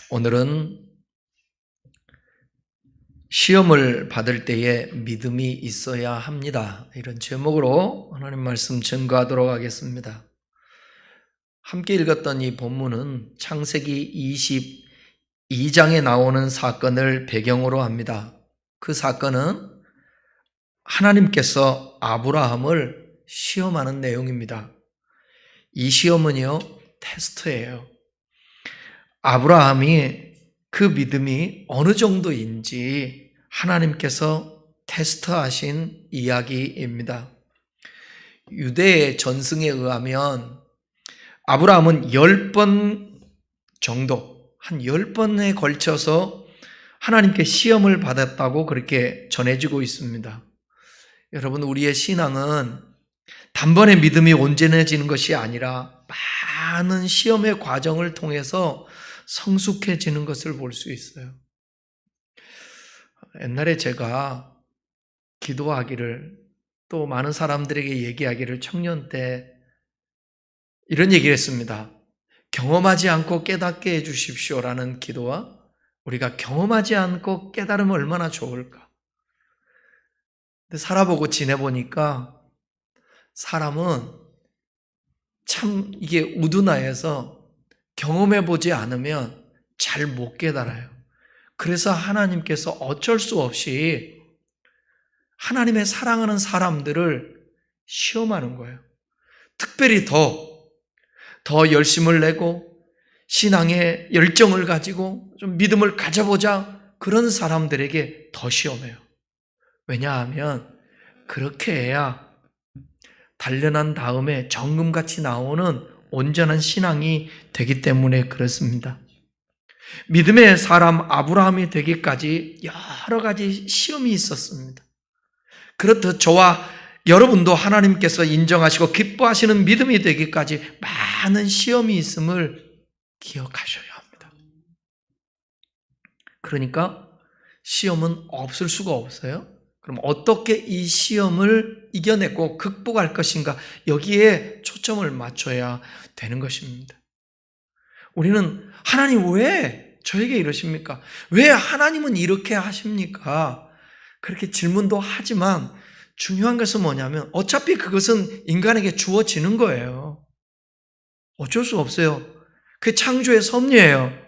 오늘은 시험을 받을 때에 믿음이 있어야 합니다. 이런 제목으로 하나님 말씀 증거하도록 하겠습니다. 함께 읽었던 이 본문은 창세기 22장에 나오는 사건을 배경으로 합니다. 그 사건은 하나님께서 아브라함을 시험하는 내용입니다. 이 시험은요, 테스트예요. 아브라함이 그 믿음이 어느 정도인지 하나님께서 테스트하신 이야기입니다. 유대의 전승에 의하면 아브라함은 10번 정도, 한 10번에 걸쳐서 하나님께 시험을 받았다고 그렇게 전해지고 있습니다. 여러분, 우리의 신앙은 단번에 믿음이 온전해지는 것이 아니라 많은 시험의 과정을 통해서 성숙해지는 것을 볼 수 있어요. 옛날에 제가 기도하기를, 또 많은 사람들에게 얘기하기를 청년 때 이런 얘기를 했습니다. 경험하지 않고 깨닫게 해주십시오라는 기도와 우리가 경험하지 않고 깨달으면 얼마나 좋을까. 근데 살아보고 지내보니까 사람은 참 이게 우둔하여서 경험해보지 않으면 잘 못 깨달아요. 그래서 하나님께서 어쩔 수 없이 하나님의 사랑하는 사람들을 시험하는 거예요. 특별히 더 열심을 내고 신앙에 열정을 가지고 좀 믿음을 가져보자, 그런 사람들에게 더 시험해요. 왜냐하면 그렇게 해야 단련한 다음에 정금같이 나오는 온전한 신앙이 되기 때문에 그렇습니다. 믿음의 사람 아브라함이 되기까지 여러 가지 시험이 있었습니다. 그렇듯 저와 여러분도 하나님께서 인정하시고 기뻐하시는 믿음이 되기까지 많은 시험이 있음을 기억하셔야 합니다. 그러니까 시험은 없을 수가 없어요. 그럼 어떻게 이 시험을 이겨내고 극복할 것인가, 여기에 초점을 맞춰야 되는 것입니다. 우리는 하나님 왜 저에게 이러십니까? 왜 하나님은 이렇게 하십니까? 그렇게 질문도 하지만 중요한 것은 뭐냐면 어차피 그것은 인간에게 주어지는 거예요. 어쩔 수 없어요. 그게 창조의 섭리예요.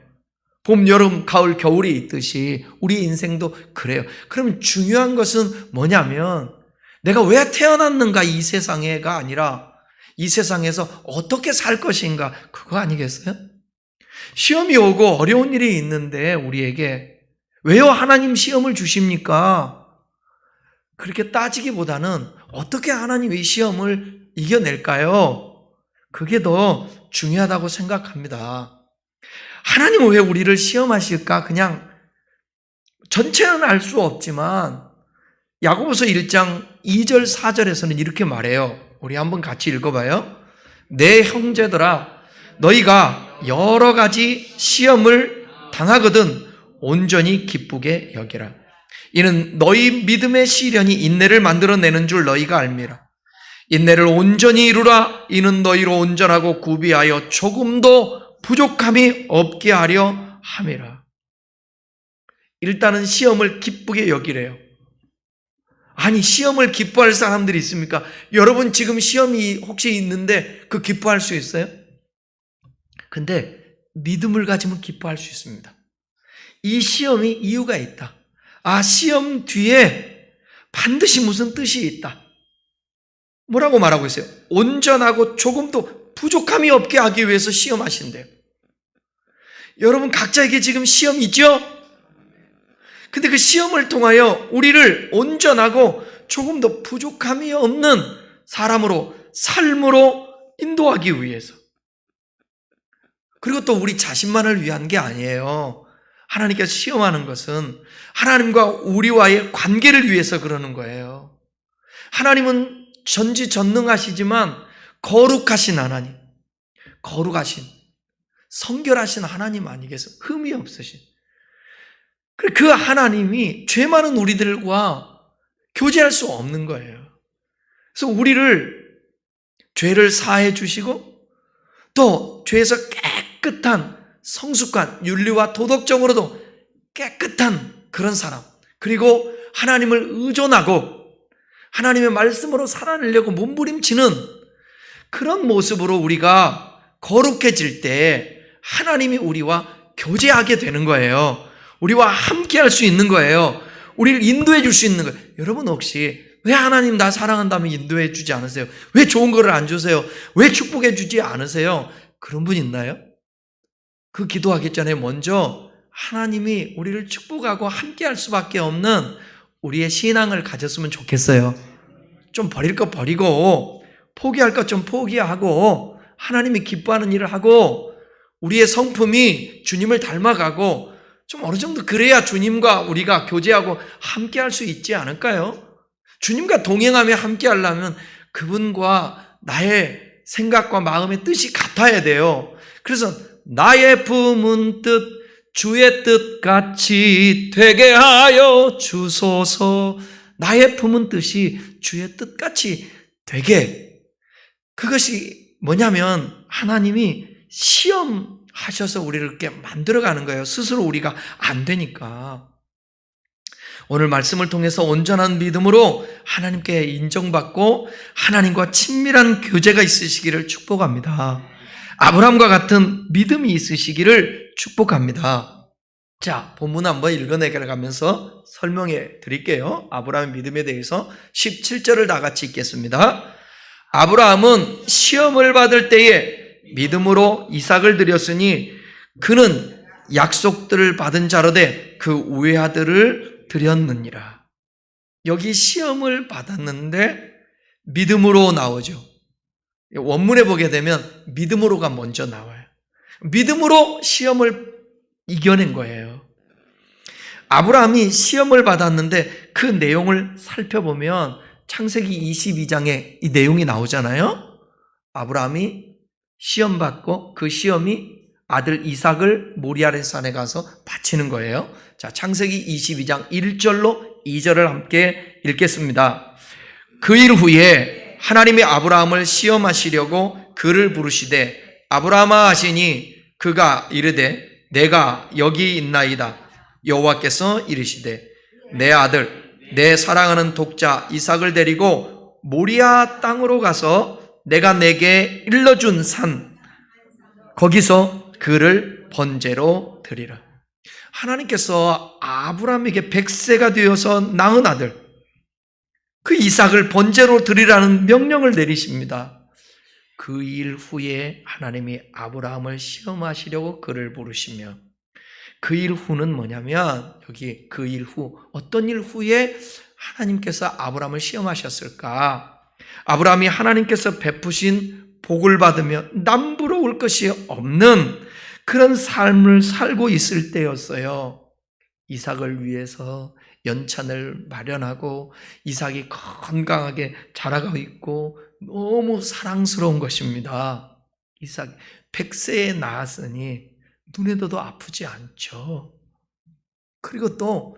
봄, 여름, 가을, 겨울이 있듯이 우리 인생도 그래요. 그러면 중요한 것은 뭐냐면 내가 왜 태어났는가, 이 세상에가 아니라 이 세상에서 어떻게 살 것인가, 그거 아니겠어요? 시험이 오고 어려운 일이 있는데 우리에게 왜요 하나님 시험을 주십니까? 그렇게 따지기보다는 어떻게 하나님이 시험을 이겨낼까요? 그게 더 중요하다고 생각합니다. 하나님은 왜 우리를 시험하실까? 그냥 전체는 알 수 없지만 야고보서 1장 2절 4절에서는 이렇게 말해요. 우리 한번 같이 읽어봐요. 내 형제들아, 너희가 여러 가지 시험을 당하거든 온전히 기쁘게 여기라. 이는 너희 믿음의 시련이 인내를 만들어내는 줄 너희가 알미라. 인내를 온전히 이루라. 이는 너희로 온전하고 구비하여 조금도 부족함이 없게 하려 함이라. 일단은 시험을 기쁘게 여기래요. 아니, 시험을 기뻐할 사람들이 있습니까? 여러분 지금 시험이 혹시 있는데 그 기뻐할 수 있어요? 근데 믿음을 가지면 기뻐할 수 있습니다. 이 시험이 이유가 있다. 아, 시험 뒤에 반드시 무슨 뜻이 있다. 뭐라고 말하고 있어요? 온전하고 조금도 부족함이 없게 하기 위해서 시험하신대요. 여러분 각자에게 지금 시험이 있죠? 근데 그 시험을 통하여 우리를 온전하고 조금 더 부족함이 없는 사람으로, 삶으로 인도하기 위해서. 그리고 또 우리 자신만을 위한 게 아니에요. 하나님께서 시험하는 것은 하나님과 우리와의 관계를 위해서 그러는 거예요. 하나님은 전지전능하시지만 거룩하신 하나님, 거룩하신, 성결하신 하나님 아니겠어요? 흠이 없으신. 그 하나님이 죄 많은 우리들과 교제할 수 없는 거예요. 그래서 우리를 죄를 사해 주시고 또 죄에서 깨끗한 성숙한 윤리와 도덕적으로도 깨끗한 그런 사람, 그리고 하나님을 의존하고 하나님의 말씀으로 살아내려고 몸부림치는 그런 모습으로 우리가 거룩해질 때 하나님이 우리와 교제하게 되는 거예요. 우리와 함께 할 수 있는 거예요. 우리를 인도해 줄 수 있는 거예요. 여러분 혹시 왜 하나님 나 사랑한다면 인도해 주지 않으세요? 왜 좋은 거를 안 주세요? 왜 축복해 주지 않으세요? 그런 분 있나요? 그 기도하기 전에 먼저 하나님이 우리를 축복하고 함께 할 수밖에 없는 우리의 신앙을 가졌으면 좋겠어요. 좀 버릴 거 버리고 포기할 것 좀 포기하고 하나님이 기뻐하는 일을 하고 우리의 성품이 주님을 닮아가고 좀 어느 정도 그래야 주님과 우리가 교제하고 함께 할 수 있지 않을까요? 주님과 동행하며 함께 하려면 그분과 나의 생각과 마음의 뜻이 같아야 돼요. 그래서 나의 품은 뜻 주의 뜻 같이 되게 하여 주소서. 나의 품은 뜻이 주의 뜻 같이 되게. 그것이 뭐냐면 하나님이 시험하셔서 우리를 이렇게 만들어가는 거예요. 스스로 우리가 안 되니까. 오늘 말씀을 통해서 온전한 믿음으로 하나님께 인정받고 하나님과 친밀한 교제가 있으시기를 축복합니다. 아브라함과 같은 믿음이 있으시기를 축복합니다. 자, 본문 한번 읽어내가면서 설명해 드릴게요. 아브라함의 믿음에 대해서 17절을 다 같이 읽겠습니다. 아브라함은 시험을 받을 때에 믿음으로 이삭을 드렸으니 그는 약속들을 받은 자로되 그 우애아들을 드렸느니라. 여기 시험을 받았는데 믿음으로 나오죠. 원문에 보게 되면 믿음으로가 먼저 나와요. 믿음으로 시험을 이겨낸 거예요. 아브라함이 시험을 받았는데 그 내용을 살펴보면 창세기 22장에 이 내용이 나오잖아요. 아브라함이 시험 받고 그 시험이 아들 이삭을 모리아의 산에 가서 바치는 거예요. 자, 창세기 22장 1절로 2절을 함께 읽겠습니다. 그 일 후에 하나님이 아브라함을 시험하시려고 그를 부르시되 아브라함아 하시니 그가 이르되 내가 여기 있나이다. 여호와께서 이르시되 내 아들 내 사랑하는 독자 이삭을 데리고 모리아 땅으로 가서 내가 내게 일러준 산 거기서 그를 번제로 드리라. 하나님께서 아브라함에게 100세가 되어서 낳은 아들 그 이삭을 번제로 드리라는 명령을 내리십니다. 그 일 후에 하나님이 아브라함을 시험하시려고 그를 부르시며 그 일 후는 뭐냐면 여기 그 일 후 어떤 일 후에 하나님께서 아브라함을 시험하셨을까? 아브라함이 하나님께서 베푸신 복을 받으며 남부러울 것이 없는 그런 삶을 살고 있을 때였어요. 이삭을 위해서 연찬을 마련하고 이삭이 건강하게 자라고 있고 너무 사랑스러운 것입니다. 이삭 100세에 낳았으니 눈에도 아프지 않죠. 그리고 또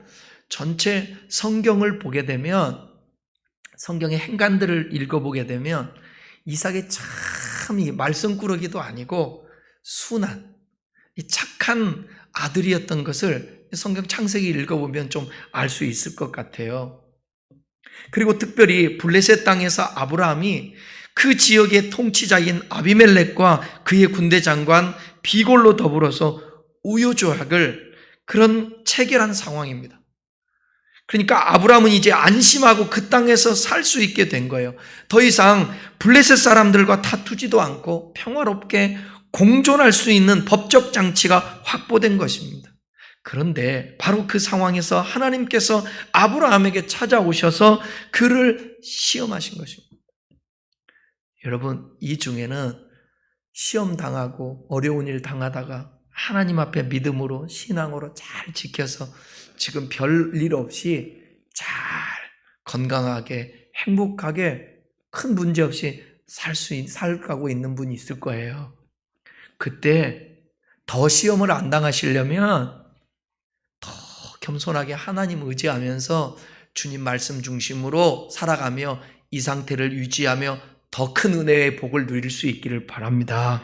전체 성경을 보게 되면 성경의 행간들을 읽어보게 되면 이삭이 참 말썽꾸러기도 아니고 순한 착한 아들이었던 것을 성경 창세기 읽어보면 좀 알 수 있을 것 같아요. 그리고 특별히 블레셋 땅에서 아브라함이 그 지역의 통치자인 아비멜렉과 그의 군대 장관 비골로 더불어서 우유조약을 그런 체결한 상황입니다. 그러니까 아브라함은 이제 안심하고 그 땅에서 살 수 있게 된 거예요. 더 이상 블레셋 사람들과 다투지도 않고 평화롭게 공존할 수 있는 법적 장치가 확보된 것입니다. 그런데 바로 그 상황에서 하나님께서 아브라함에게 찾아오셔서 그를 시험하신 것입니다. 여러분, 이 중에는 시험 당하고 어려운 일 당하다가 하나님 앞에 믿음으로 신앙으로 잘 지켜서 지금 별일 없이 잘 건강하게 행복하게 큰 문제 없이 살아가고 있는 분이 있을 거예요. 그때 더 시험을 안 당하시려면 더 겸손하게 하나님 의지하면서 주님 말씀 중심으로 살아가며 이 상태를 유지하며 더 큰 은혜의 복을 누릴 수 있기를 바랍니다.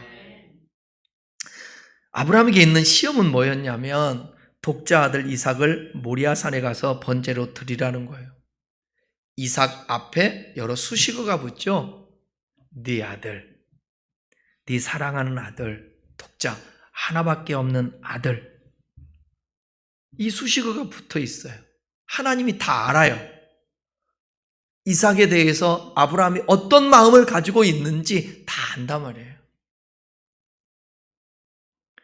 아브라함에게 있는 시험은 뭐였냐면 독자 아들 이삭을 모리아산에 가서 번제로 드리라는 거예요. 이삭 앞에 여러 수식어가 붙죠. 네 아들, 네 사랑하는 아들, 독자, 하나밖에 없는 아들. 이 수식어가 붙어 있어요. 하나님이 다 알아요. 이삭에 대해서 아브라함이 어떤 마음을 가지고 있는지 다 안단 말이에요.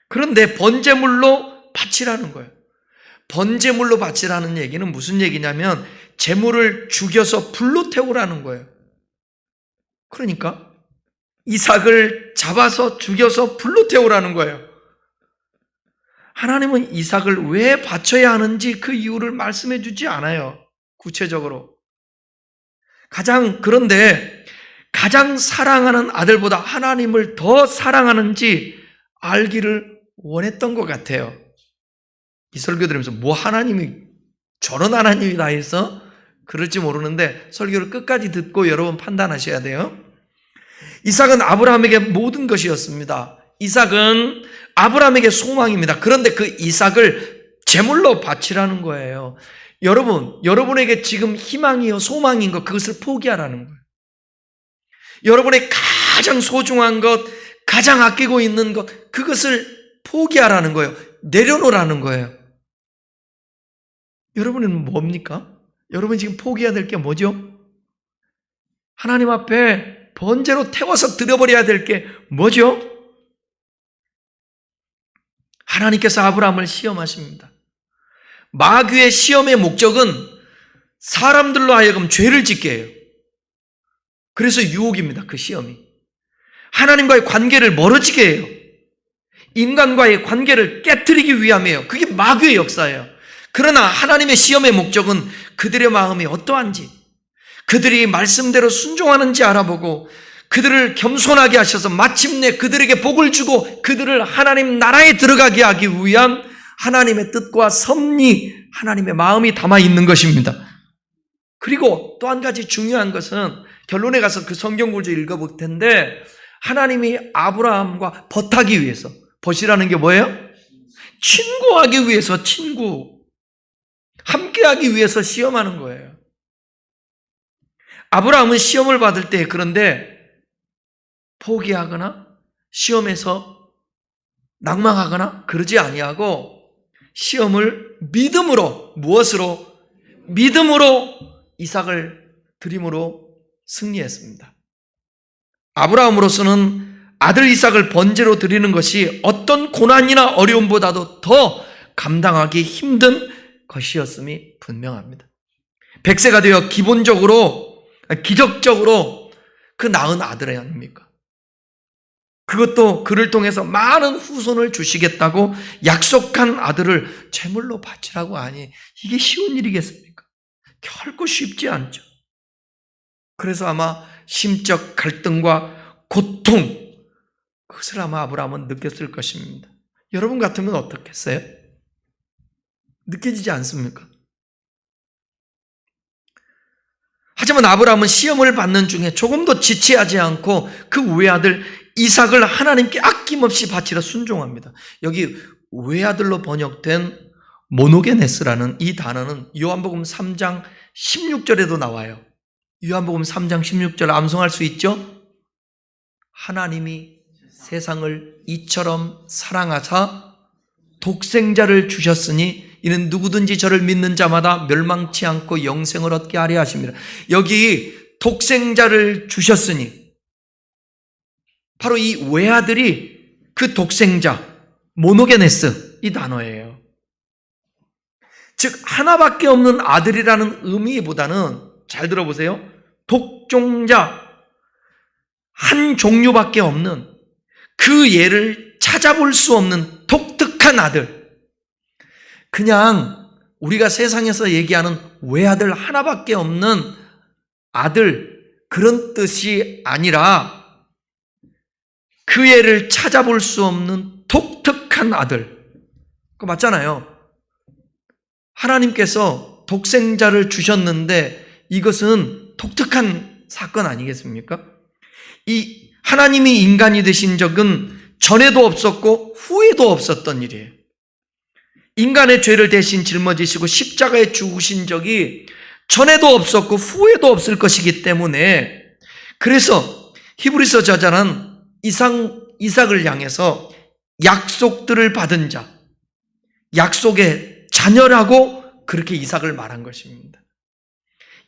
그런데 번제물로 바치라는 거예요. 번제물로 바치라는 얘기는 무슨 얘기냐면 제물을 죽여서 불로 태우라는 거예요. 그러니까 이삭을 잡아서 죽여서 불로 태우라는 거예요. 하나님은 이삭을 왜 바쳐야 하는지 그 이유를 말씀해 주지 않아요. 구체적으로. 그런데 가장 사랑하는 아들보다 하나님을 더 사랑하는지 알기를 원했던 것 같아요. 이 설교 들으면서 뭐 하나님이 저런 하나님이다 해서 그럴지 모르는데 설교를 끝까지 듣고 여러분 판단하셔야 돼요. 이삭은 아브라함에게 모든 것이었습니다. 이삭은 아브라함에게 소망입니다. 그런데 그 이삭을 제물로 바치라는 거예요. 여러분에게 지금 희망이요 소망인 것, 그것을 포기하라는 거예요. 여러분의 가장 소중한 것, 가장 아끼고 있는 것, 그것을 포기하라는 거예요. 내려놓으라는 거예요. 여러분은 뭡니까? 여러분 지금 포기해야 될 게 뭐죠? 하나님 앞에 번제로 태워서 드려버려야 될 게 뭐죠? 하나님께서 아브라함을 시험하십니다. 마귀의 시험의 목적은 사람들로 하여금 죄를 짓게 해요. 그래서 유혹입니다. 그 시험이. 하나님과의 관계를 멀어지게 해요. 인간과의 관계를 깨트리기 위함이에요. 그게 마귀의 역사예요. 그러나 하나님의 시험의 목적은 그들의 마음이 어떠한지, 그들이 말씀대로 순종하는지 알아보고 그들을 겸손하게 하셔서 마침내 그들에게 복을 주고 그들을 하나님 나라에 들어가게 하기 위한 하나님의 뜻과 섭리, 하나님의 마음이 담아 있는 것입니다. 그리고 또 한 가지 중요한 것은 결론에 가서 그 성경 구절 읽어볼 텐데 하나님이 아브라함과 벗하기 위해서, 벗이라는 게 뭐예요? 친구하기 위해서, 함께하기 위해서 시험하는 거예요. 아브라함은 시험을 받을 때 그런데 포기하거나 시험에서 낭망하거나 그러지 아니하고 시험을 믿음으로, 무엇으로? 믿음으로 이삭을 드림으로 승리했습니다. 아브라함으로서는 아들 이삭을 번제로 드리는 것이 어떤 고난이나 어려움보다도 더 감당하기 힘든 것이었음이 분명합니다. 100세가 되어 기적적으로 그 낳은 아들 아닙니까? 그것도 그를 통해서 많은 후손을 주시겠다고 약속한 아들을 제물로 바치라고 하니 이게 쉬운 일이겠습니까? 결코 쉽지 않죠. 그래서 아마 심적 갈등과 고통, 그것을 아마 아브라함은 느꼈을 것입니다. 여러분 같으면 어떻겠어요? 느껴지지 않습니까? 하지만 아브라함은 시험을 받는 중에 조금도 지체하지 않고 그 외아들 이삭을 하나님께 아낌없이 바치려 순종합니다. 여기 외아들로 번역된 모노게네스라는 이 단어는 요한복음 3장 16절에도 나와요. 요한복음 3장 16절 암송할 수 있죠? 하나님이 세상을 이처럼 사랑하사 독생자를 주셨으니 이는 누구든지 저를 믿는 자마다 멸망치 않고 영생을 얻게 하려 하십니다. 여기 독생자를 주셨으니 바로 이 외아들이 그 독생자, 모노게네스 이 단어예요. 즉 하나밖에 없는 아들이라는 의미보다는 잘 들어보세요. 독종자, 한 종류밖에 없는 그 예를 찾아볼 수 없는 독특한 아들. 그냥 우리가 세상에서 얘기하는 외아들 하나밖에 없는 아들, 그런 뜻이 아니라 그 예를 찾아볼 수 없는 독특한 아들. 그거 맞잖아요. 하나님께서 독생자를 주셨는데 이것은 독특한 사건 아니겠습니까? 이 하나님이 인간이 되신 적은 전에도 없었고 후에도 없었던 일이에요. 인간의 죄를 대신 짊어지시고 십자가에 죽으신 적이 전에도 없었고 후에도 없을 것이기 때문에, 그래서 히브리서 저자는 이삭을 향해서 약속들을 받은 자, 약속의 자녀라고 그렇게 이삭을 말한 것입니다.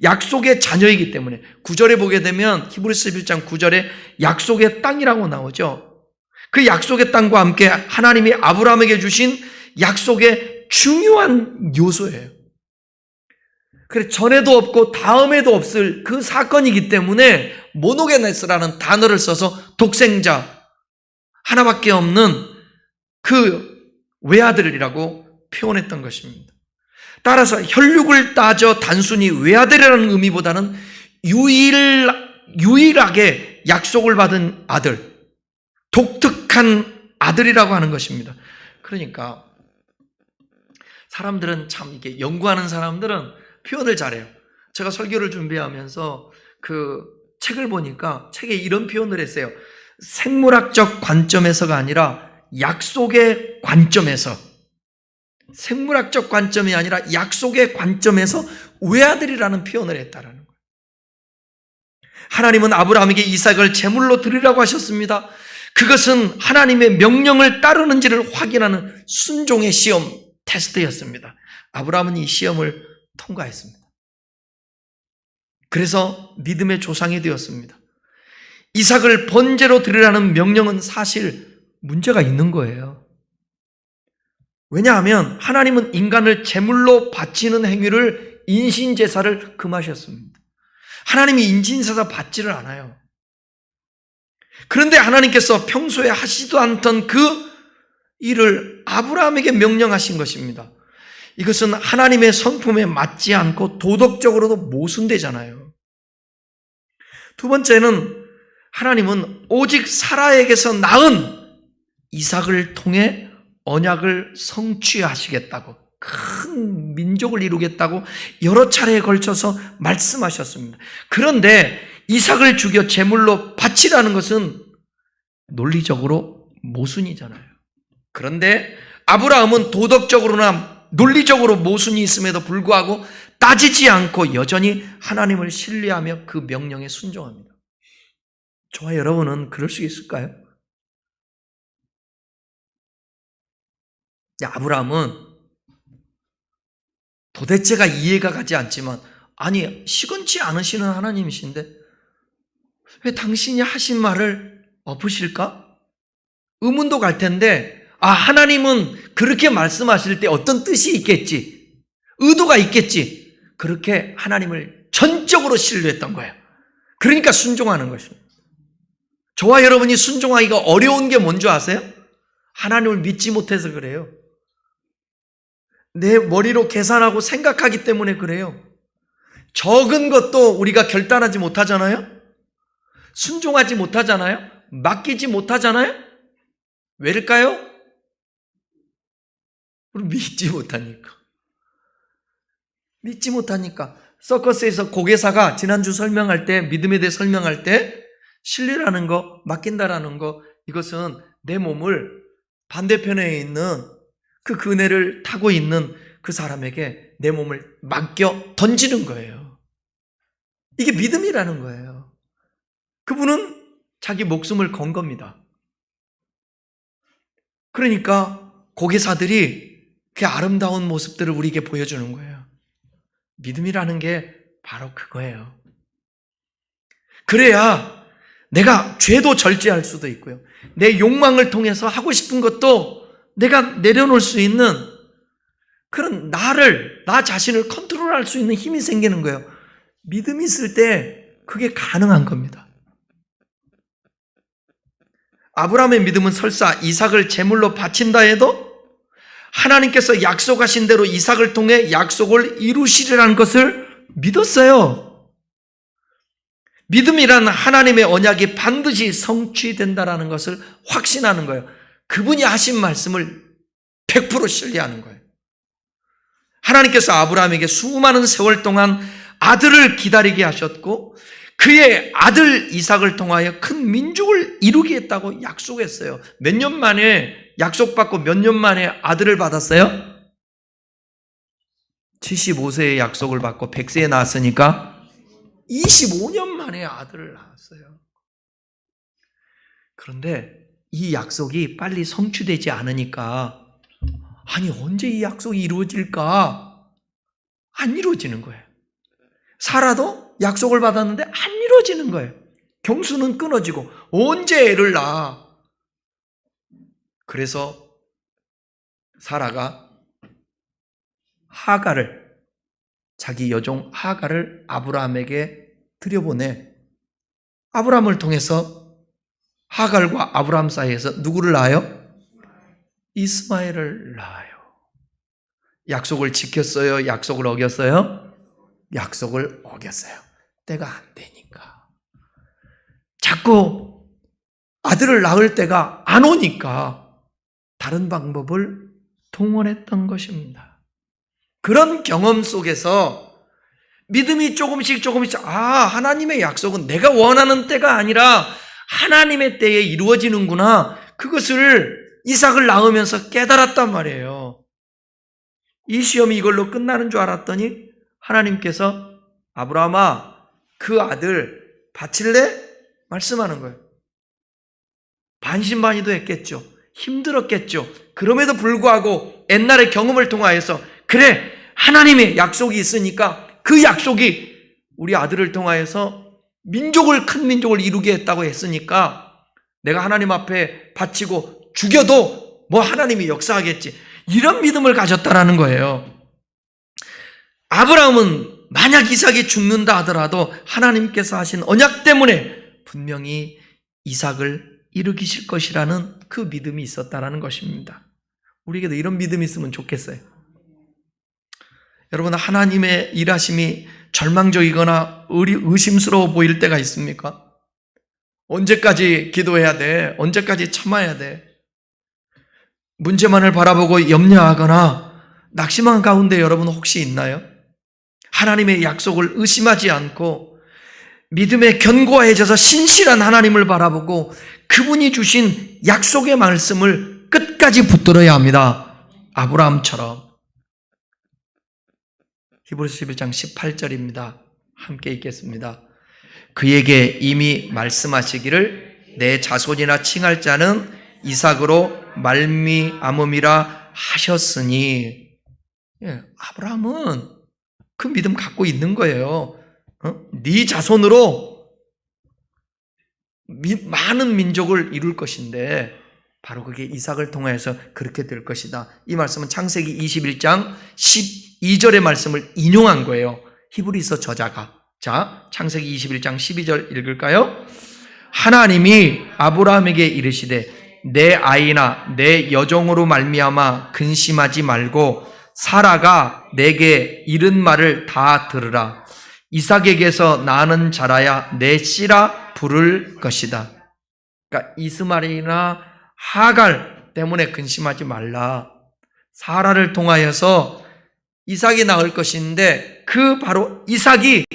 약속의 자녀이기 때문에 9절에 보게 되면 히브리서 11장 9절에 약속의 땅이라고 나오죠. 그 약속의 땅과 함께 하나님이 아브라함에게 주신 약속의 중요한 요소예요. 그래, 전에도 없고 다음에도 없을 그 사건이기 때문에 모노게네스라는 단어를 써서 독생자, 하나밖에 없는 그 외아들이라고 표현했던 것입니다. 따라서 혈육을 따져 단순히 외아들이라는 의미보다는 유일하게 약속을 받은 아들, 독특한 아들이라고 하는 것입니다. 그러니까 사람들은 참, 이게 연구하는 사람들은 표현을 잘해요. 제가 설교를 준비하면서 그 책을 보니까 책에 이런 표현을 했어요. 생물학적 관점에서가 아니라 약속의 관점에서, 생물학적 관점이 아니라 약속의 관점에서 외아들이라는 표현을 했다라는 거예요. 하나님은 아브라함에게 이삭을 제물로 드리라고 하셨습니다. 그것은 하나님의 명령을 따르는지를 확인하는 순종의 시험, 테스트였습니다. 아브라함은 이 시험을 통과했습니다. 그래서 믿음의 조상이 되었습니다. 이삭을 번제로 드리라는 명령은 사실 문제가 있는 거예요. 왜냐하면 하나님은 인간을 제물로 바치는 행위를, 인신제사를 금하셨습니다. 하나님이 인신제사 받지를 않아요. 그런데 하나님께서 평소에 하시지도 않던 그 일을 아브라함에게 명령하신 것입니다. 이것은 하나님의 성품에 맞지 않고 도덕적으로도 모순되잖아요. 두 번째는 하나님은 오직 사라에게서 낳은 이삭을 통해 언약을 성취하시겠다고, 큰 민족을 이루겠다고 여러 차례에 걸쳐서 말씀하셨습니다. 그런데 이삭을 죽여 제물로 바치라는 것은 논리적으로 모순이잖아요. 그런데 아브라함은 도덕적으로나 논리적으로 모순이 있음에도 불구하고 따지지 않고 여전히 하나님을 신뢰하며 그 명령에 순종합니다. 저와 여러분은 그럴 수 있을까요? 아브라함은 도대체가 이해가 가지 않지만, 아니, 시건치 않으시는 하나님이신데 왜 당신이 하신 말을 엎으실까? 의문도 갈 텐데, 하나님은 그렇게 말씀하실 때 어떤 뜻이 있겠지, 의도가 있겠지, 그렇게 하나님을 전적으로 신뢰했던 거예요. 그러니까 순종하는 것입니다. 저와 여러분이 순종하기가 어려운 게 뭔지 아세요? 하나님을 믿지 못해서 그래요. 내 머리로 계산하고 생각하기 때문에 그래요. 적은 것도 우리가 결단하지 못하잖아요? 순종하지 못하잖아요? 맡기지 못하잖아요? 왜일까요? 믿지 못하니까. 믿지 못하니까. 서커스에서 고개사가 지난주 설명할 때, 믿음에 대해 설명할 때, 신뢰라는 거, 맡긴다라는 거, 이것은 내 몸을 반대편에 있는 그 그네를 타고 있는 그 사람에게 내 몸을 맡겨 던지는 거예요. 이게 믿음이라는 거예요. 그분은 자기 목숨을 건 겁니다. 그러니까 고개사들이 그 아름다운 모습들을 우리에게 보여주는 거예요. 믿음이라는 게 바로 그거예요. 그래야 내가 죄도 절제할 수도 있고요, 내 욕망을 통해서 하고 싶은 것도 내가 내려놓을 수 있는 그런 나 자신을 컨트롤할 수 있는 힘이 생기는 거예요. 믿음이 있을 때 그게 가능한 겁니다. 아브라함의 믿음은 설사 이삭을 제물로 바친다 해도 하나님께서 약속하신 대로 이삭을 통해 약속을 이루시리라는 것을 믿었어요. 믿음이란 하나님의 언약이 반드시 성취된다라는 것을 확신하는 거예요. 그분이 하신 말씀을 100% 신뢰하는 거예요. 하나님께서 아브라함에게 수많은 세월 동안 아들을 기다리게 하셨고, 그의 아들 이삭을 통하여 큰 민족을 이루겠다고 약속했어요. 몇 년 만에 약속받고 몇 년 만에 아들을 받았어요? 75세에 약속을 받고 100세에 낳았으니까 25년 만에 아들을 낳았어요. 그런데 이 약속이 빨리 성취되지 않으니까 아니 언제 이 약속이 이루어질까? 안 이루어지는 거예요. 사라도 약속을 받았는데 안 이루어지는 거예요. 경수는 끊어지고 언제 애를 낳아? 그래서 사라가 하갈을, 자기 여종 하갈을 아브라함에게 들여보내. 아브라함을 통해서 하갈과 아브라함 사이에서 누구를 낳아요? 이스마엘을 낳아요. 약속을 지켰어요? 약속을 어겼어요? 약속을 어겼어요. 때가 안 되니까. 자꾸 아들을 낳을 때가 안 오니까 다른 방법을 동원했던 것입니다. 그런 경험 속에서 믿음이 조금씩 하나님의 약속은 내가 원하는 때가 아니라 하나님의 때에 이루어지는구나. 그것을 이삭을 낳으면서 깨달았단 말이에요. 이 시험이 이걸로 끝나는 줄 알았더니 하나님께서 아브라함아 그 아들 바칠래? 말씀하는 거예요. 반신반의도 했겠죠. 힘들었겠죠. 그럼에도 불구하고 옛날의 경험을 통하여서 그래 하나님의 약속이 있으니까 그 약속이 우리 아들을 통하여서 큰 민족을 이루게 했다고 했으니까 내가 하나님 앞에 바치고 죽여도 하나님이 역사하겠지. 이런 믿음을 가졌다라는 거예요. 아브라함은 만약 이삭이 죽는다 하더라도 하나님께서 하신 언약 때문에 분명히 이삭을 이루기실 것이라는 그 믿음이 있었다라는 것입니다. 우리에게도 이런 믿음이 있으면 좋겠어요. 여러분, 하나님의 일하심이 절망적이거나 의심스러워 보일 때가 있습니까? 언제까지 기도해야 돼? 언제까지 참아야 돼? 문제만을 바라보고 염려하거나 낙심한 가운데 여러분 혹시 있나요? 하나님의 약속을 의심하지 않고 믿음에 견고해져서 신실한 하나님을 바라보고 그분이 주신 약속의 말씀을 끝까지 붙들어야 합니다. 아브라함처럼. 히브리서 11장 18절입니다. 함께 읽겠습니다. 그에게 이미 말씀하시기를 내 자손이나 칭할 자는 이삭으로 말미암음이라 하셨으니, 아브라함은 그 믿음 갖고 있는 거예요. 네 자손으로 많은 민족을 이룰 것인데 바로 그게 이삭을 통해서 그렇게 될 것이다. 이 말씀은 창세기 21장 12절의 말씀을 인용한 거예요. 히브리서 저자가. 자, 창세기 21장 12절 읽을까요? 하나님이 아브라함에게 이르시되 내 아이나 내 여종으로 말미암아 근심하지 말고 사라가 내게 이른 말을 다 들으라. 이삭에게서 나는 자라야 내 씨라 부를 것이다. 그러니까 이스마엘이나 하갈 때문에 근심하지 말라. 사라를 통하여서 이삭이 낳을 것인데 그 바로 이삭이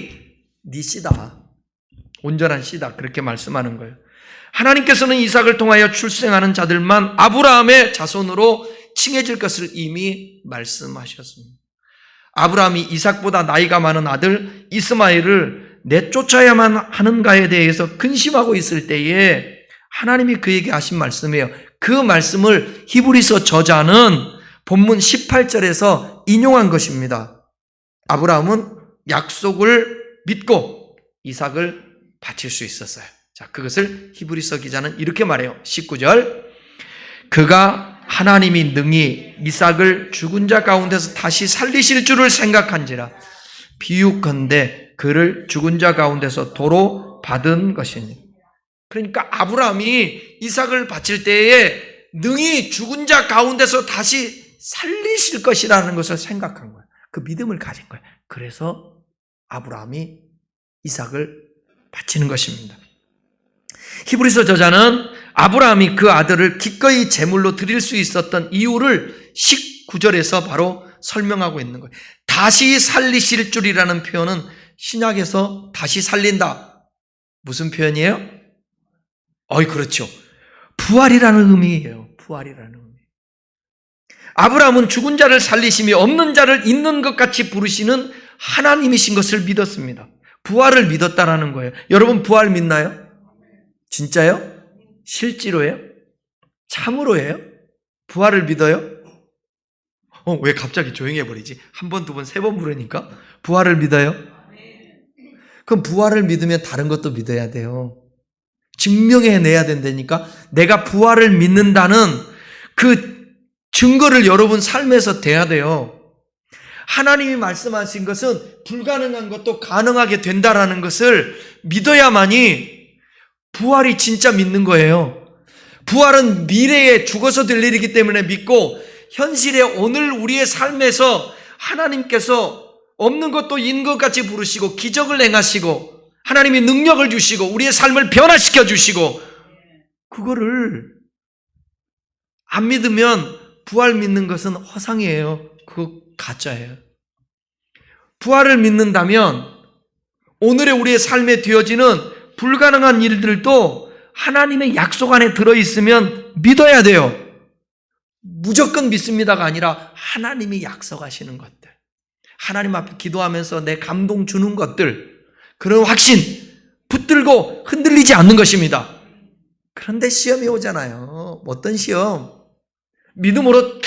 네 씨다. 온전한 씨다. 그렇게 말씀하는 거예요. 하나님께서는 이삭을 통하여 출생하는 자들만 아브라함의 자손으로 칭해질 것을 이미 말씀하셨습니다. 아브라함이 이삭보다 나이가 많은 아들 이스마엘을 내쫓아야만 하는가에 대해서 근심하고 있을 때에 하나님이 그에게 하신 말씀이에요. 그 말씀을 히브리서 저자는 본문 18절에서 인용한 것입니다. 아브라함은 약속을 믿고 이삭을 바칠 수 있었어요. 자, 그것을 히브리서 기자는 이렇게 말해요. 19절. 그가 하나님이 능히 이삭을 죽은 자 가운데서 다시 살리실 줄을 생각한지라 비유컨대 그를 죽은 자 가운데서 도로 받은 것이니. 그러니까 아브라함이 이삭을 바칠 때에 능히 죽은 자 가운데서 다시 살리실 것이라는 것을 생각한 거예요. 그 믿음을 가진 거예요. 그래서 아브라함이 이삭을 바치는 것입니다. 히브리서 저자는 아브라함이 그 아들을 기꺼이 제물로 드릴 수 있었던 이유를 19절에서 바로 설명하고 있는 거예요. 다시 살리실 줄이라는 표현은 신약에서 다시 살린다, 무슨 표현이에요? 그렇죠. 부활이라는 의미예요. 부활이라는 의미. 아브라함은 죽은 자를 살리시며 없는 자를 있는 것 같이 부르시는 하나님이신 것을 믿었습니다. 부활을 믿었다라는 거예요. 여러분 부활 믿나요? 진짜요? 실제로예요? 참으로예요? 부활을 믿어요? 왜 갑자기 조용해버리지? 한 번, 두 번, 세 번 물으니까 부활을 믿어요? 그럼 부활을 믿으면 다른 것도 믿어야 돼요. 증명해내야 된다니까. 내가 부활을 믿는다는 그 증거를 여러분 삶에서 대야 돼요. 하나님이 말씀하신 것은 불가능한 것도 가능하게 된다라는 것을 믿어야만이 부활이 진짜 믿는 거예요. 부활은 미래에 죽어서 될 일이기 때문에 믿고, 현실에 오늘 우리의 삶에서 하나님께서 없는 것도 있는 것 같이 부르시고 기적을 행하시고 하나님이 능력을 주시고 우리의 삶을 변화시켜 주시고, 그거를 안 믿으면 부활 믿는 것은 허상이에요. 그거 가짜예요. 부활을 믿는다면 오늘의 우리의 삶에 되어지는 불가능한 일들도 하나님의 약속 안에 들어있으면 믿어야 돼요. 무조건 믿습니다가 아니라 하나님이 약속하시는 것들, 하나님 앞에 기도하면서 내 감동 주는 것들, 그런 확신 붙들고 흔들리지 않는 것입니다. 그런데 시험이 오잖아요. 어떤 시험? 믿음으로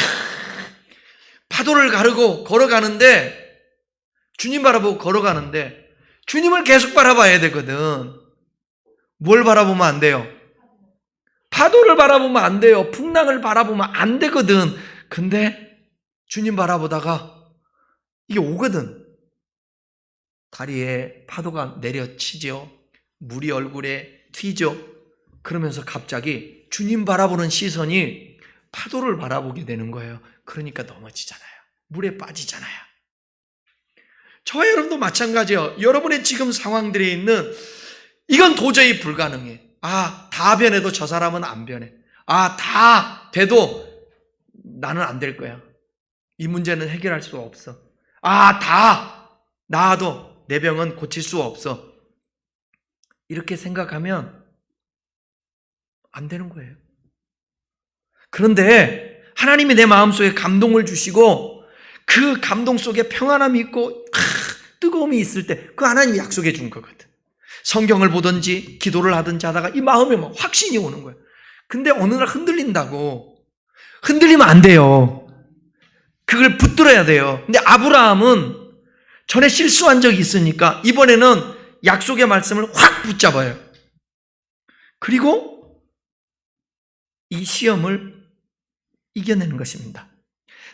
파도를 가르고 걸어가는데, 주님 바라보고 걸어가는데 주님을 계속 바라봐야 되거든. 뭘 바라보면 안 돼요? 파도를 바라보면 안 돼요. 풍랑을 바라보면 안 되거든. 근데 주님 바라보다가 이게 오거든. 다리에 파도가 내려치죠. 물이 얼굴에 튀죠. 그러면서 갑자기 주님 바라보는 시선이 파도를 바라보게 되는 거예요. 그러니까 넘어지잖아요. 물에 빠지잖아요. 저와 여러분도 마찬가지예요. 여러분의 지금 상황들에 있는 이건 도저히 불가능해. 다 변해도 저 사람은 안 변해. 다 돼도 나는 안 될 거야. 이 문제는 해결할 수 없어. 다 나아도 내 병은 고칠 수 없어. 이렇게 생각하면 안 되는 거예요. 그런데 하나님이 내 마음속에 감동을 주시고 그 감동 속에 평안함이 있고 뜨거움이 있을 때 그 하나님이 약속해 준 거거든. 성경을 보든지 기도를 하든지 하다가 이 마음에 막 확신이 오는 거예요. 근데 어느 날 흔들린다고. 흔들리면 안 돼요. 그걸 붙들어야 돼요. 근데 아브라함은 전에 실수한 적이 있으니까 이번에는 약속의 말씀을 확 붙잡아요. 그리고 이 시험을 이겨내는 것입니다.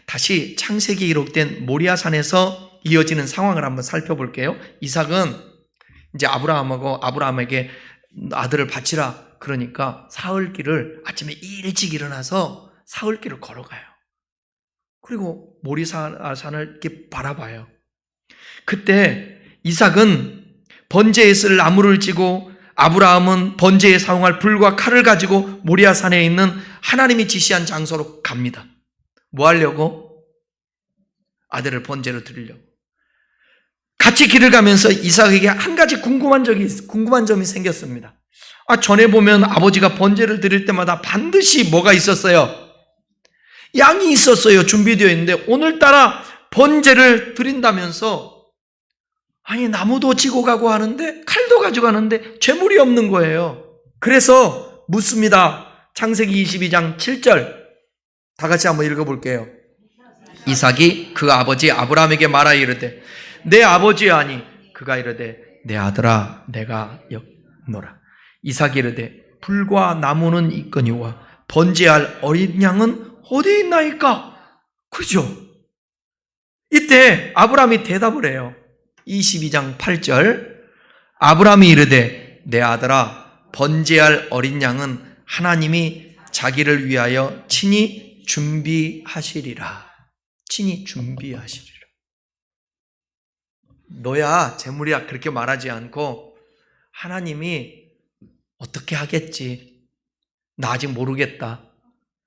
다시 창세기에 기록된 모리아산에서 이어지는 상황을 한번 살펴볼게요. 이삭은 이제 아브라함에게 아들을 바치라 그러니까 사흘길을 아침에 일찍 일어나서 사흘길을 걸어가요. 그리고 모리아산을 이렇게 바라봐요. 그때 이삭은 번제에 쓸 나무를 쥐고 아브라함은 번제에 사용할 불과 칼을 가지고 모리아산에 있는 하나님이 지시한 장소로 갑니다. 뭐 하려고? 아들을 번제로 드리려고. 같이 길을 가면서 이삭에게 한 가지 궁금한 점이 생겼습니다. 전에 보면 아버지가 번제를 드릴 때마다 반드시 뭐가 있었어요? 양이 있었어요. 준비되어 있는데 오늘따라 번제를 드린다면서 나무도 지고 가고 하는데 칼도 가져가는데 죄물이 없는 거예요. 그래서 묻습니다. 창세기 22장 7절 다 같이 한번 읽어볼게요. 이삭이 그 아버지 아브라함에게 말하여 이르되 내 아버지 아니. 그가 이르되 내 아들아 내가 였노라. 이삭이 이르되 불과 나무는 있거니와 번제할 어린 양은 어디 있나이까? 그죠? 이때 아브라함이 대답을 해요. 22장 8절 아브라함이 이르되 내 아들아 번제할 어린 양은 하나님이 자기를 위하여 친히 준비하시리라. 친히 준비하시리라. 너야 재물이야 그렇게 말하지 않고 하나님이 어떻게 하겠지. 나 아직 모르겠다.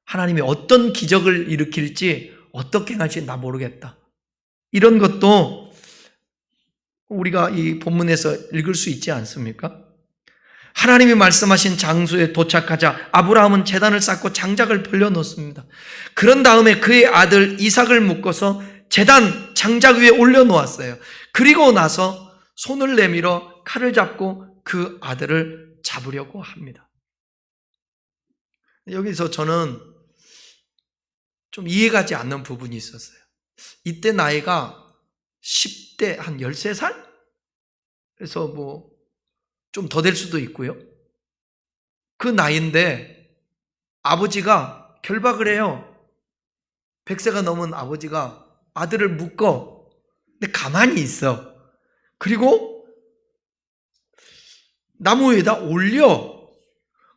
하나님이 어떤 기적을 일으킬지 어떻게 할지 나 모르겠다. 이런 것도 우리가 이 본문에서 읽을 수 있지 않습니까? 하나님이 말씀하신 장소에 도착하자 아브라함은 제단을 쌓고 장작을 벌려놓습니다. 그런 다음에 그의 아들 이삭을 묶어서 제단 장작 위에 올려놓았어요. 그리고 나서 손을 내밀어 칼을 잡고 그 아들을 잡으려고 합니다. 여기서 저는 좀 이해가지 않는 부분이 있었어요. 이때 나이가 10대 한 13살? 그래서 뭐 좀 더 될 수도 있고요. 그 나이인데 아버지가 결박을 해요. 100세가 넘은 아버지가 아들을 묶어. 근데 가만히 있어. 그리고 나무 위에다 올려.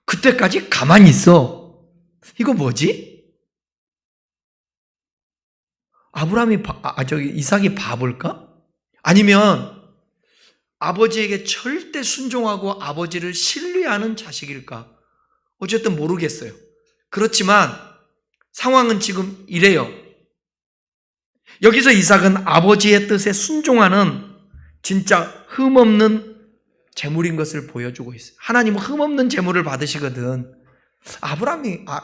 그때까지 가만히 있어. 이거 뭐지? 이삭이 바볼까? 아니면 아버지에게 절대 순종하고 아버지를 신뢰하는 자식일까? 어쨌든 모르겠어요. 그렇지만 상황은 지금 이래요. 여기서 이삭은 아버지의 뜻에 순종하는 진짜 흠없는 재물인 것을 보여주고 있어요. 하나님은 흠없는 재물을 받으시거든.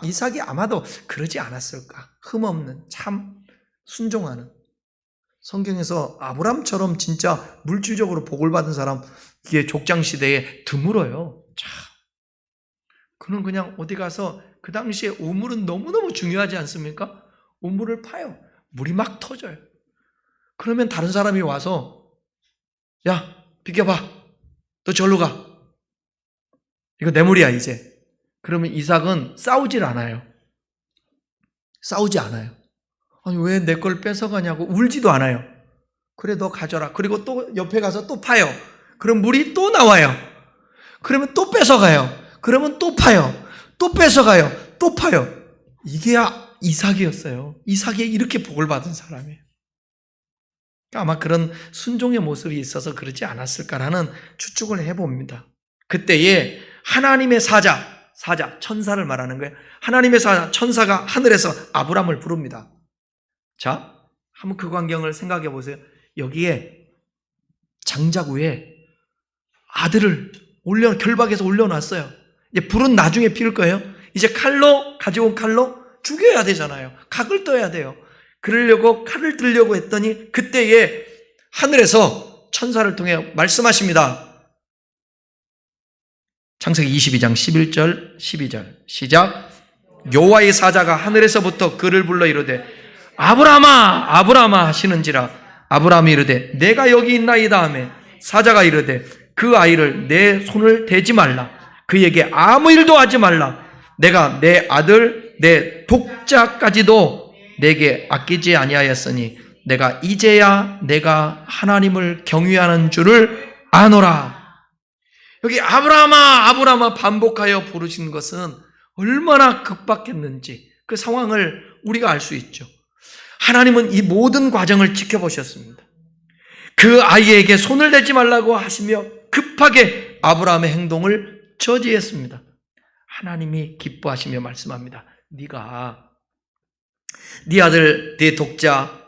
이삭이 아마도 그러지 않았을까? 흠없는, 참 순종하는. 성경에서 아브람처럼 진짜 물질적으로 복을 받은 사람, 이게 족장시대에 드물어요. 참. 그는 그냥 어디 가서 그 당시에 우물은 너무너무 중요하지 않습니까? 우물을 파요. 물이 막 터져요. 그러면 다른 사람이 와서 야, 비켜봐. 너 절로 가. 이거 내 물이야 이제. 그러면 이삭은 싸우질 않아요. 싸우지 않아요. 아니 왜 내 걸 뺏어가냐고 울지도 않아요. 그래 너 가져라. 그리고 또 옆에 가서 또 파요. 그럼 물이 또 나와요. 그러면 또 뺏어가요. 그러면 또 파요. 또 뺏어가요. 또 파요. 이게 이삭이었어요. 이삭이 이렇게 복을 받은 사람이에요. 아마 그런 순종의 모습이 있어서 그러지 않았을까라는 추측을 해봅니다. 그때에 하나님의 사자, 천사를 말하는 거예요. 하나님의 사자, 천사가 하늘에서 아브람을 부릅니다. 자, 한번 그 광경을 생각해 보세요. 여기에 장작 위에 아들을 결박해서 올려놨어요. 이제 불은 나중에 피울 거예요. 이제 가지고 온 칼로 죽여야 되잖아요. 각을 떠야 돼요. 그러려고 칼을 들려고 했더니 그때에 하늘에서 천사를 통해 말씀하십니다. 창세기 22장 11절 12절 시작. 여호와의 사자가 하늘에서부터 그를 불러 이르되 아브라함아 아브라함아 하시는지라. 아브라함이 이르되 내가 여기 있나이다 하매 사자가 이르되 그 아이를 내 손을 대지 말라. 그에게 아무 일도 하지 말라. 내가 내 아들 내 독자까지도 내게 아끼지 아니하였으니 내가 이제야 내가 하나님을 경외하는 줄을 아노라. 여기 아브라함아 아브라함아 반복하여 부르신 것은 얼마나 급박했는지 그 상황을 우리가 알 수 있죠. 하나님은 이 모든 과정을 지켜보셨습니다. 그 아이에게 손을 대지 말라고 하시며 급하게 아브라함의 행동을 저지했습니다. 하나님이 기뻐하시며 말씀합니다. 네가 네 아들 네 독자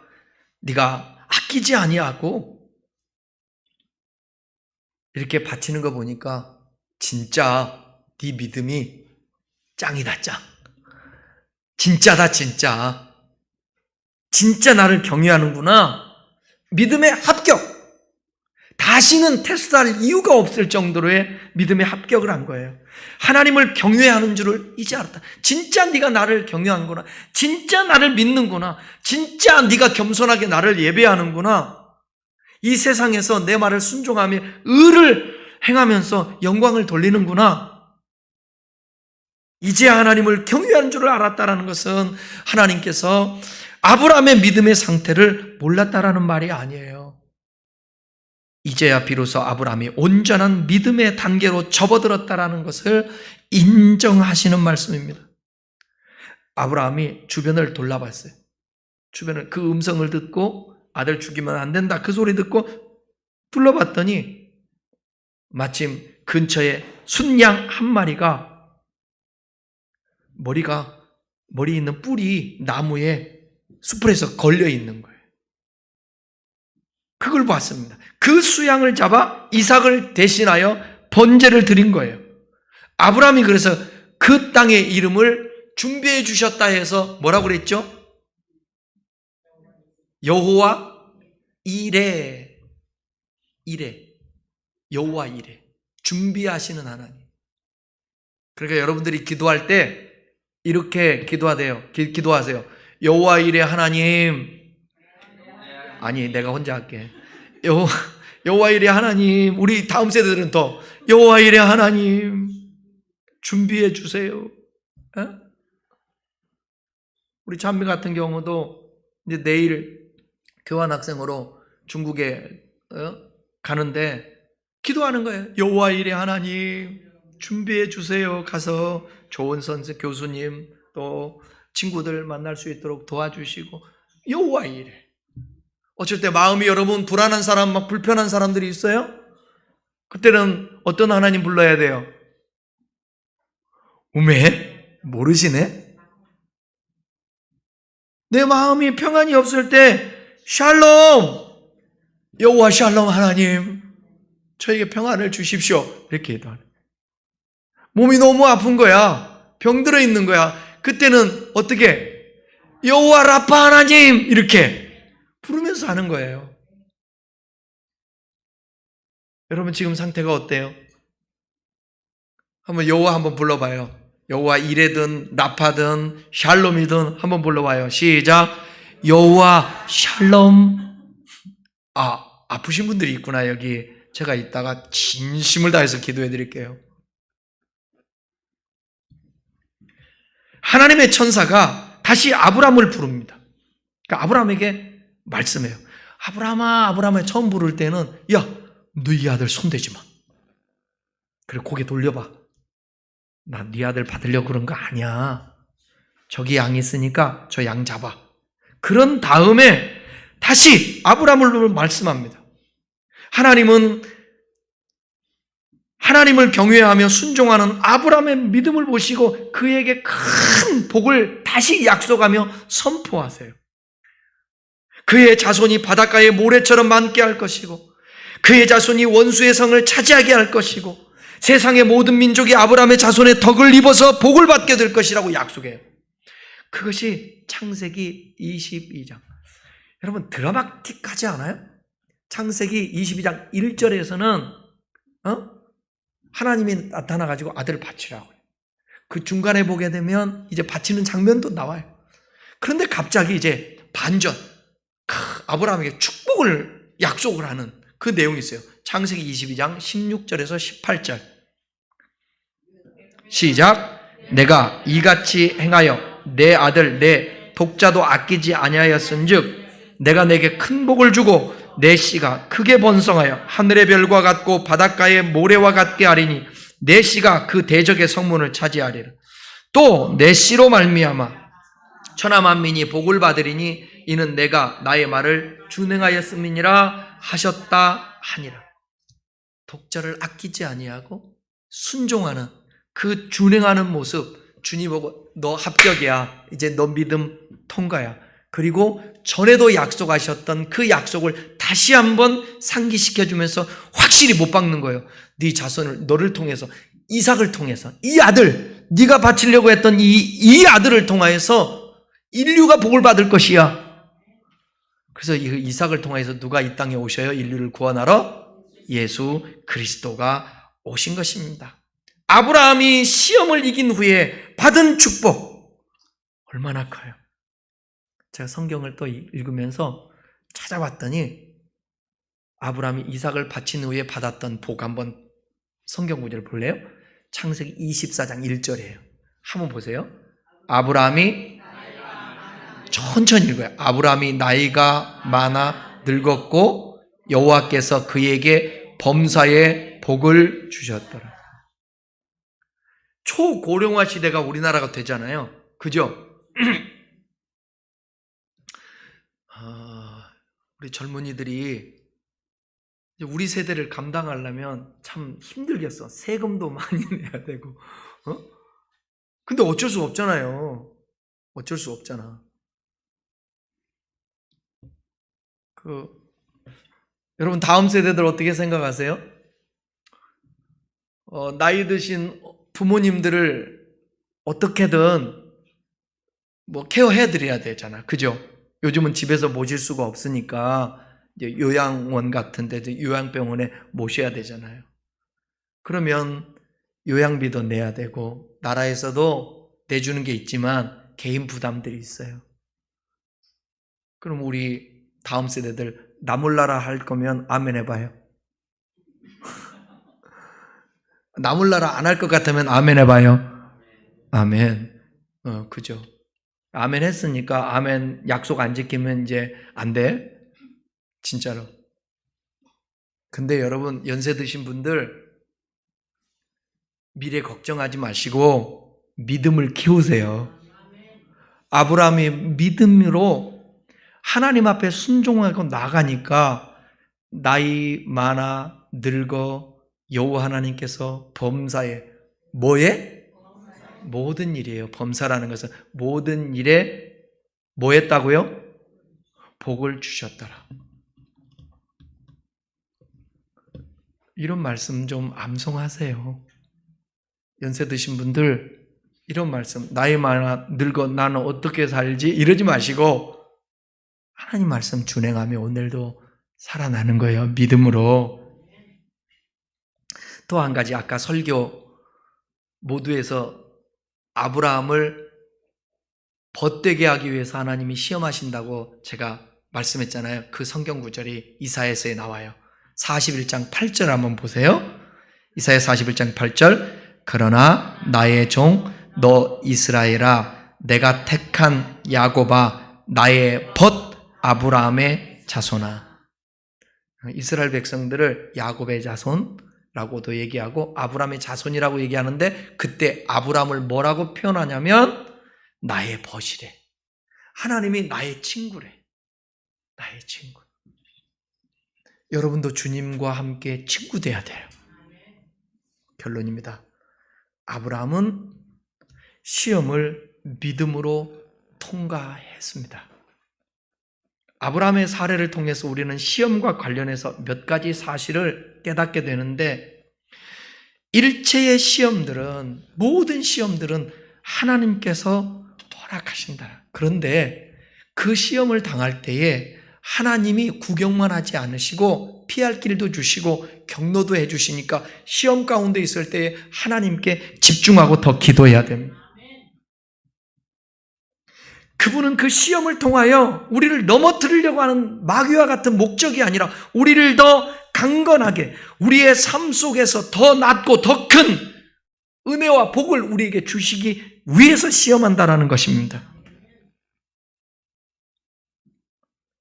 네가 아끼지 아니하고 이렇게 바치는 거 보니까 진짜 네 믿음이 짱이다 짱. 진짜다 진짜. 진짜 나를 경외하는구나. 믿음의 합격. 다시는 테스트할 이유가 없을 정도로의 믿음의 합격을 한 거예요. 하나님을 경외하는 줄을 이제 알았다. 진짜 네가 나를 경외하는구나. 진짜 나를 믿는구나. 진짜 네가 겸손하게 나를 예배하는구나. 이 세상에서 내 말을 순종하며 의를 행하면서 영광을 돌리는구나. 이제 하나님을 경외하는 줄을 알았다라는 것은 하나님께서 아브라함의 믿음의 상태를 몰랐다라는 말이 아니에요. 이제야 비로소 아브라함이 온전한 믿음의 단계로 접어들었다라는 것을 인정하시는 말씀입니다. 아브라함이 주변을 돌아봤어요. 주변을 그 음성을 듣고 아들 죽이면 안 된다 그 소리 듣고 둘러봤더니 마침 근처에 순양 한 마리가 머리 있는 뿔이 나무에 숯불에서 걸려 있는 거예요. 그걸 봤습니다. 그 수양을 잡아 이삭을 대신하여 번제를 드린 거예요. 아브라함이 그래서 그 땅의 이름을 준비해 주셨다 해서 뭐라고 그랬죠? 여호와 이레. 여호와 이레. 준비하시는 하나님. 그러니까 여러분들이 기도할 때 이렇게 기도하세요. 여호와 이레 하나님. 아니, 내가 혼자 할게. 여호와 이레 하나님. 우리 다음 세대들은 더 여호와 이레 하나님 준비해 주세요. 우리 찬미 같은 경우도 이제 내일 교환학생으로 중국에 가는데 기도하는 거예요. 여호와 이레 하나님 준비해 주세요. 가서 좋은 선생 교수님 또 친구들 만날 수 있도록 도와주시고 여호와 이레. 어쩔 때 마음이 여러분 불안한 사람, 막 불편한 사람들이 있어요? 그때는 어떤 하나님 불러야 돼요? 우메? 모르시네? 내 마음이 평안이 없을 때 샬롬! 여호와 샬롬 하나님 저에게 평안을 주십시오. 이렇게 기도하는. 몸이 너무 아픈 거야. 병들어 있는 거야. 그때는 어떻게? 여호와 라파 하나님 이렇게 부르면서 하는 거예요. 여러분 지금 상태가 어때요? 한번 여호와 한번 불러봐요. 여호와 이레든 라파든 샬롬이든 한번 불러봐요. 시작. 여호와 샬롬. 아프신 분들이 있구나. 여기 제가 이따가 진심을 다해서 기도해 드릴게요. 하나님의 천사가 다시 아브라함을 부릅니다. 그러니까 아브라함에게 말씀해요. 아브라함아 처음 부를 때는 야, 너 이 아들 손대지 마. 그래 고개 돌려봐. 나 네 아들 받으려고 그런 거 아니야. 저기 양 있으니까 저 양 잡아. 그런 다음에 다시 아브라함을 말씀합니다. 하나님을 경외하며 순종하는 아브라함의 믿음을 보시고 그에게 큰 복을 다시 약속하며 선포하세요. 그의 자손이 바닷가의 모래처럼 많게 할 것이고 그의 자손이 원수의 성을 차지하게 할 것이고 세상의 모든 민족이 아브라함의 자손의 덕을 입어서 복을 받게 될 것이라고 약속해요. 그것이 창세기 22장. 여러분 드라마틱하지 않아요? 창세기 22장 1절에서는 하나님이 나타나가지고 아들을 바치라고 해요. 그 중간에 보게 되면 이제 바치는 장면도 나와요. 그런데 갑자기 이제 반전, 아브라함에게 축복을 약속을 하는 그 내용이 있어요. 창세기 22장 16절에서 18절. 시작. 내가 이같이 행하여 내 아들 내 독자도 아끼지 아니하였은즉 내가 내게 큰 복을 주고 내 씨가 크게 번성하여 하늘의 별과 같고 바닷가의 모래와 같게 하리니 내 씨가 그 대적의 성문을 차지하리라. 또 내 씨로 말미암아 천하 만민이 복을 받으리니 이는 내가 나의 말을 준행하였음이니라 하셨다 하니라. 독자를 아끼지 아니하고 순종하는 그 준행하는 모습, 주님 보고 너 합격이야. 이제 너 믿음 통과야. 그리고 전에도 약속하셨던 그 약속을 다시 한번 상기시켜주면서 확실히 못 박는 거예요. 네 자손을 너를 통해서 이삭을 통해서 이 아들 네가 바치려고 했던 이 아들을 통하여서 인류가 복을 받을 것이야. 그래서 이 이삭을 통해서 누가 이 땅에 오셔요? 인류를 구원하러 예수 그리스도가 오신 것입니다. 아브라함이 시험을 이긴 후에 받은 축복 얼마나 커요. 제가 성경을 또 읽으면서 찾아봤더니 아브라함이 이삭을 바친 후에 받았던 복 한번 성경 구절을 볼래요? 창세기 24장 1절이에요. 한번 보세요. 아브라함이 천천히 읽어요. 아브라함이 나이가 많아 늙었고 여호와께서 그에게 범사의 복을 주셨더라. 초고령화 시대가 우리나라가 되잖아요. 그죠? 우리 젊은이들이 우리 세대를 감당하려면 참 힘들겠어. 세금도 많이 내야 되고. 근데 어쩔 수 없잖아요. 어쩔 수 없잖아. 여러분 다음 세대들 어떻게 생각하세요? 나이 드신 부모님들을 어떻게든 케어해 드려야 되잖아. 그죠? 요즘은 집에서 모실 수가 없으니까 이제 요양원 같은 데 요양병원에 모셔야 되잖아요. 그러면 요양비도 내야 되고 나라에서도 내주는 게 있지만 개인 부담들이 있어요. 그럼 우리 다음 세대들 나 몰라라 할 거면 아멘 해봐요. 나 몰라라 안 할 것 같으면 아멘 해봐요. 아멘. 그죠. 아멘 했으니까 아멘 약속 안 지키면 이제 안 돼. 진짜로. 근데 여러분 연세 드신 분들 미래 걱정하지 마시고 믿음을 키우세요. 아브라함이 믿음으로 하나님 앞에 순종하고 나가니까 나이 많아 늙어 여호와 하나님께서 범사에 뭐에? 모든 일이에요. 범사라는 것은 모든 일에 뭐 했다고요? 복을 주셨더라. 이런 말씀 좀 암송하세요. 연세 드신 분들 이런 말씀, 나이 많아 늙어 나는 어떻게 살지? 이러지 마시고 하나님 말씀 준행하며 오늘도 살아나는 거예요. 믿음으로. 또 한 가지 아까 설교 모두에서 아브라함을 벗되게 하기 위해서 하나님이 시험하신다고 제가 말씀했잖아요. 그 성경 구절이 이사야서에 나와요. 41장 8절 한번 보세요. 이사야 41장 8절 그러나 나의 종 너 이스라엘아 내가 택한 야곱아 나의 벗 아브라함의 자손아. 이스라엘 백성들을 야곱의 자손라고도 얘기하고 아브라함의 자손이라고 얘기하는데 그때 아브라함을 뭐라고 표현하냐면 나의 벗이래. 하나님이 나의 친구래. 나의 친구. 여러분도 주님과 함께 친구 돼야 돼요. 결론입니다. 아브라함은 시험을 믿음으로 통과했습니다. 아브라함의 사례를 통해서 우리는 시험과 관련해서 몇 가지 사실을 깨닫게 되는데 일체의 시험들은 모든 시험들은 하나님께서 허락하신다. 그런데 그 시험을 당할 때에 하나님이 구경만 하지 않으시고 피할 길도 주시고 격려도 해주시니까 시험 가운데 있을 때에 하나님께 집중하고 더 기도해야 됩니다. 그분은 그 시험을 통하여 우리를 넘어뜨리려고 하는 마귀와 같은 목적이 아니라 우리를 더 강건하게 우리의 삶 속에서 더 낫고 더 큰 은혜와 복을 우리에게 주시기 위해서 시험한다라는 것입니다.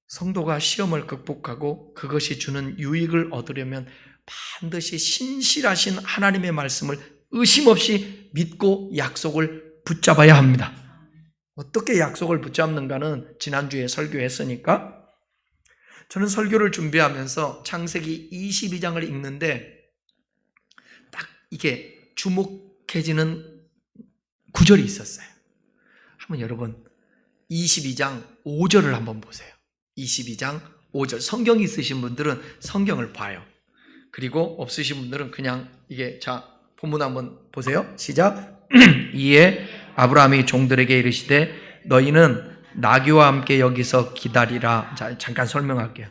성도가 시험을 극복하고 그것이 주는 유익을 얻으려면 반드시 신실하신 하나님의 말씀을 의심 없이 믿고 약속을 붙잡아야 합니다. 어떻게 약속을 붙잡는가는 지난주에 설교했으니까 저는 설교를 준비하면서 창세기 22장을 읽는데 딱 이게 주목해지는 구절이 있었어요. 한번 여러분 22장 5절을 한번 보세요. 22장 5절 성경이 있으신 분들은 성경을 봐요. 그리고 없으신 분들은 그냥 이게 자 본문 한번 보세요. 시작. 이에 아브라함이 종들에게 이르시되 너희는 나귀와 함께 여기서 기다리라. 자, 잠깐 설명할게요.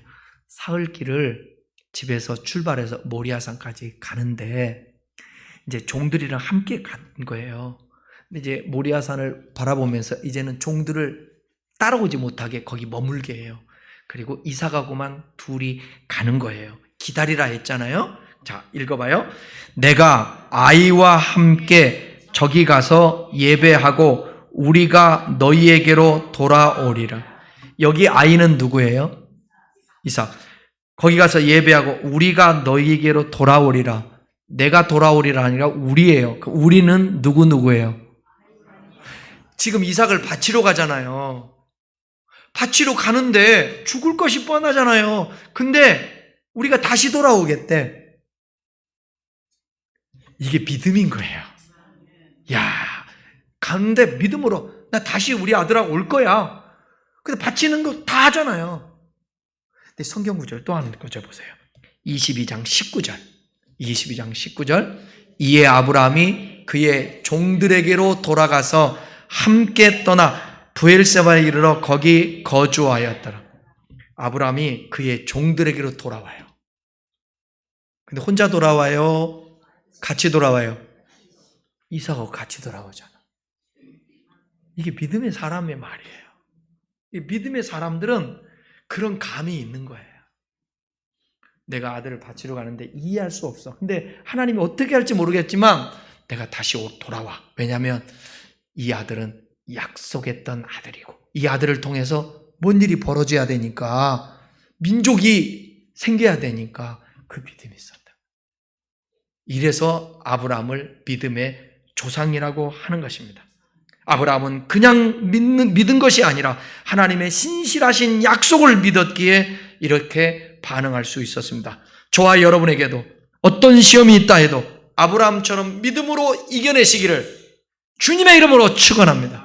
사흘길을 집에서 출발해서 모리아산까지 가는데 이제 종들이랑 함께 간 거예요. 근데 이제 모리아산을 바라보면서 이제는 종들을 따라오지 못하게 거기 머물게 해요. 그리고 이사 가고만 둘이 가는 거예요. 기다리라 했잖아요. 자, 읽어봐요. 내가 아이와 함께 저기 가서 예배하고 우리가 너희에게로 돌아오리라. 여기 아이는 누구예요? 이삭. 거기 가서 예배하고 우리가 너희에게로 돌아오리라. 내가 돌아오리라 아니라 우리예요. 그 우리는 누구예요? 지금 이삭을 바치러 가잖아요. 바치러 가는데 죽을 것이 뻔하잖아요. 근데 우리가 다시 돌아오겠대. 이게 믿음인 거예요. 야, 가는데 믿음으로 나 다시 우리 아들하고 올 거야. 근데 바치는 거 다 하잖아요. 근데 성경 구절 또 한 구절 보세요. 22장 19절. 이에 아브라함이 그의 종들에게로 돌아가서 함께 떠나 브엘세바에 이르러 거기 거주하였더라. 아브라함이 그의 종들에게로 돌아와요. 근데 혼자 돌아와요? 같이 돌아와요? 이삭하고 같이 돌아오잖아. 이게 믿음의 사람의 말이에요. 이 믿음의 사람들은 그런 감이 있는 거예요. 내가 아들을 바치러 가는데 이해할 수 없어. 근데 하나님이 어떻게 할지 모르겠지만 내가 다시 돌아와. 왜냐하면 이 아들은 약속했던 아들이고 이 아들을 통해서 뭔 일이 벌어져야 되니까 민족이 생겨야 되니까 그 믿음이 있었다. 이래서 아브라함을 믿음의 조상이라고 하는 것입니다. 아브라함은 그냥 믿은 것이 아니라 하나님의 신실하신 약속을 믿었기에 이렇게 반응할 수 있었습니다. 저와 여러분에게도 어떤 시험이 있다 해도 아브라함처럼 믿음으로 이겨내시기를 주님의 이름으로 축원합니다.